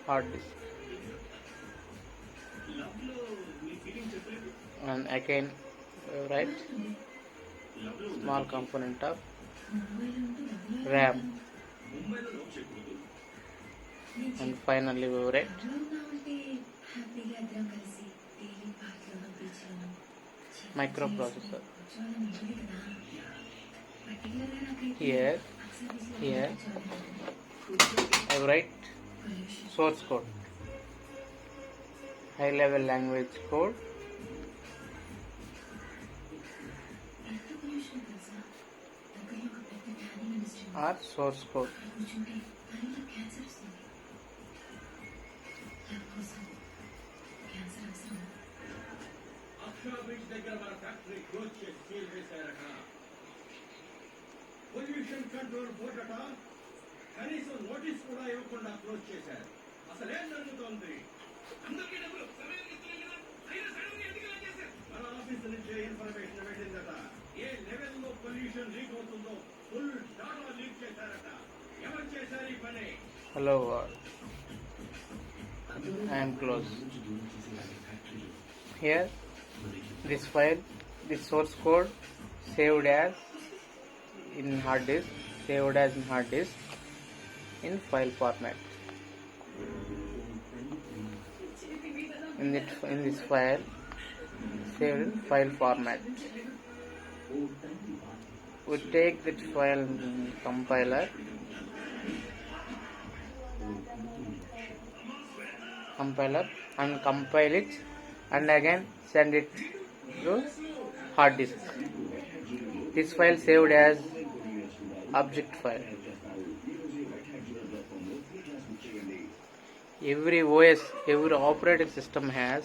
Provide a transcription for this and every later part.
hard disk, and again write small component of RAM, and finally we write microprocessor. Here I write source code, high level language code, or source code. Pollution control board అట కనీసం notice కూడా ఇవ్వకుండా close చేశారు. అసలేం జరుగుతోంది? అందరికీ డబ్బులు సమయానికి ఇస్తున్నాం కదా, అయినా సడన్గా ఎందుకు ఇలా చేశారు? మన ఆఫీస్ నుంచే ఇన్ఫర్మేషన్ వెళ్ళిందట. ఏ లెవెల్లో పొల్యూషన్ లీక్ అవుతుందో ఫుల్ డాటా లీక్ చేశారట. ఎవరు చేశారు ఈ పని? Hello world, I am close. Here this file, this source code saved as in hard disk, in file format. In this file saved in file format. We take that file compiler and compile it, and again send it to hard disk. This file saved as object file. Every OS, every operating system has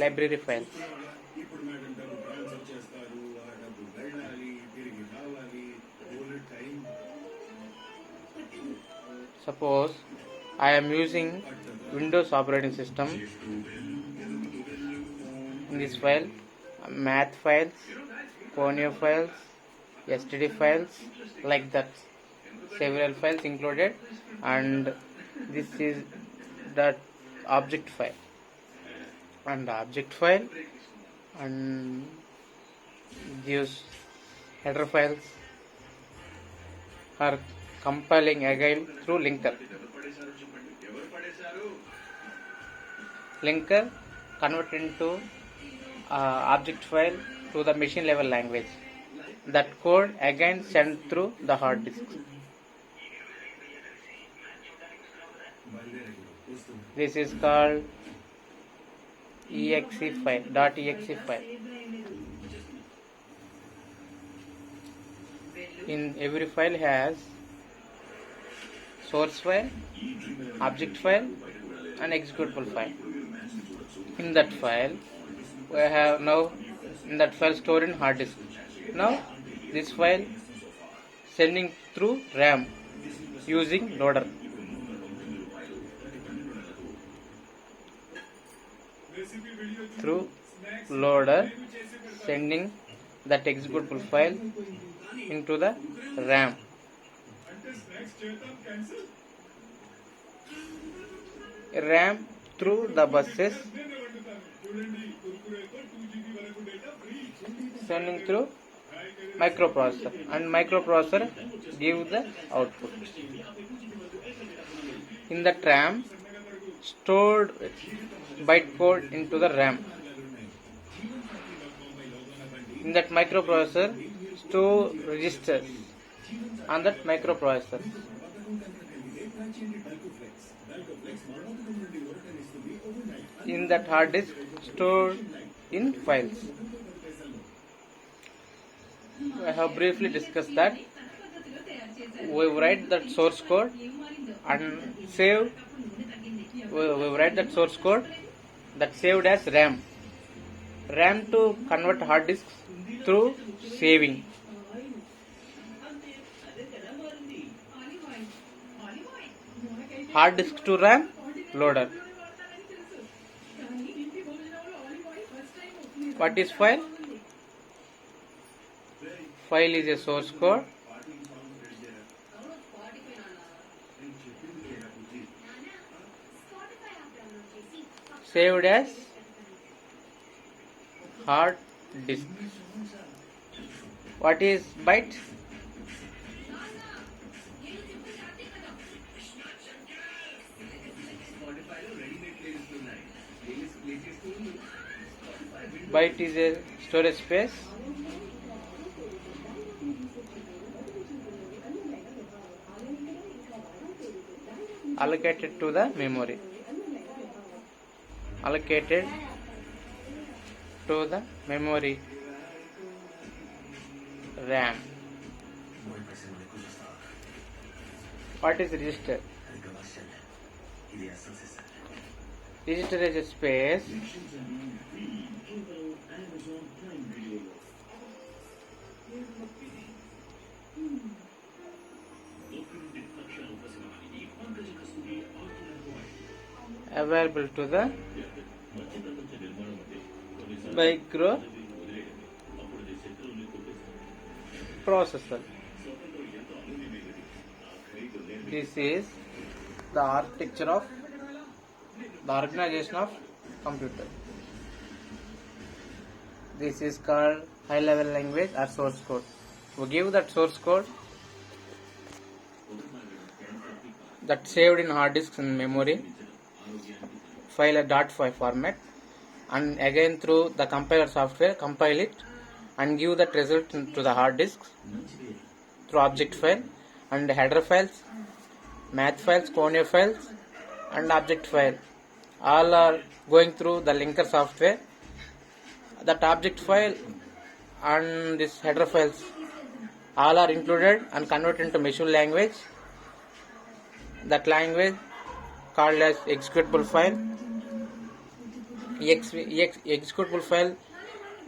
library files. Suppose I am using Windows operating system. In this file, math files, Conio files, std files, like that, several files included, and this is the object file, and the object file and these header files are compiling again through linker. Linker convert into object file to the machine level language. That code again sent through the hard disk. This is called exe file, .exe file. In every file has source file, object file, and executable file. In that file we have now stored in hard disk. Now this file sending through RAM using loader. Through loader sending that executable file into the RAM. RAM through the buses sending through microprocessor, and microprocessor give the output. In that RAM stored bytecode into the RAM. In that microprocessor store registers on that microprocessor. In that hard disk stored in files. I have briefly discussed that. We write that source code and save. We write that source code that saved as RAM. RAM to convert hard disks through saving. Hard disk to RAM, loader. What is file? File is a source code saved as hard disk. What is byte? Byte is a storage space allocated to the memory. Allocated to the memory RAM. What is register? Register is a space available to the microprocessor. This is the architecture of the organization of computer. This is called high level language or source code. We give that source code that saved in hard disks and memory file a .5 format, and again through the compiler software compile it and give that result to the hard disk through object file and header files, math files, conio files and object file. All are going through the linker software. That object file and this header files all are included and converted into machine language. That language called as executable file. Executable file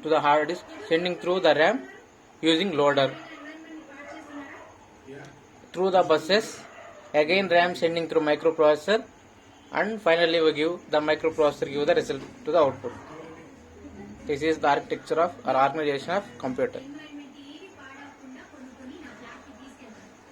to the hard disk, sending through the RAM using loader through the buses. Again RAM sending through microprocessor, and finally we give the microprocessor give the result to the output. This is the architecture of or organization of computer.